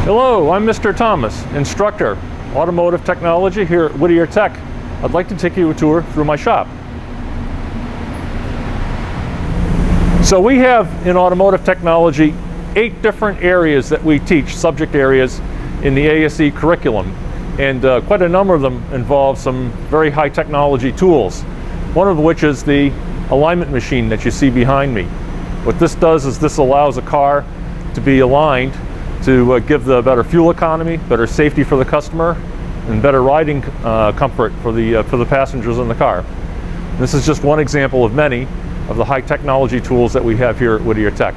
Hello, I'm Mr. Thomas, instructor, Automotive Technology here at Whittier Tech. I'd like to take you a tour through my shop. So we have in Automotive Technology 8 different areas that we teach, subject areas in the ASE curriculum. And quite a number of them involve some very high technology tools. One of which is the alignment machine that you see behind me. What this does is this allows a car to be aligned to give the better fuel economy, better safety for the customer, and better riding comfort for the passengers in the car. This is just one example of many of the high technology tools that we have here at Whittier Tech.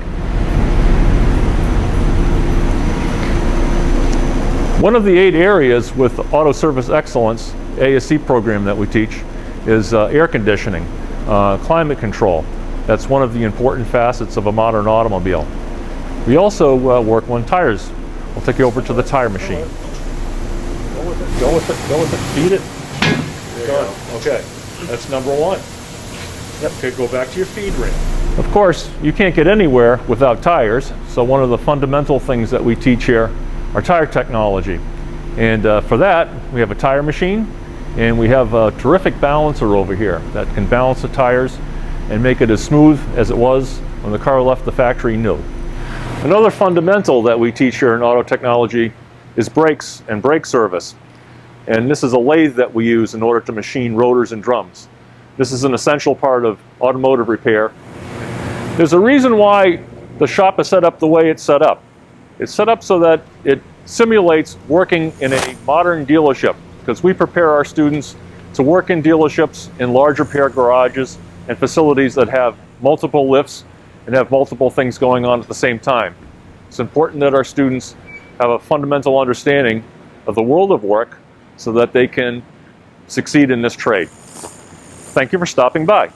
One of the 8 areas with Auto Service Excellence ASE program that we teach is air conditioning, climate control. That's one of the important facets of a modern automobile. We also work on tires. We'll take you over to the tire machine. Go with it, go with it, go with it. Feed it. Done. Okay, that's number 1. Yep, okay, go back to your feed ring. Of course, you can't get anywhere without tires, so one of the fundamental things that we teach here are tire technology. And for that, we have a tire machine, and we have a terrific balancer over here that can balance the tires and make it as smooth as it was when the car left the factory new. Another fundamental that we teach here in auto technology is brakes and brake service. And this is a lathe that we use in order to machine rotors and drums. This is an essential part of automotive repair. There's a reason why the shop is set up the way it's set up. It's set up so that it simulates working in a modern dealership, because we prepare our students to work in dealerships, in large repair garages, and facilities that have multiple lifts and have multiple things going on at the same time. It's important that our students have a fundamental understanding of the world of work so that they can succeed in this trade. Thank you for stopping by.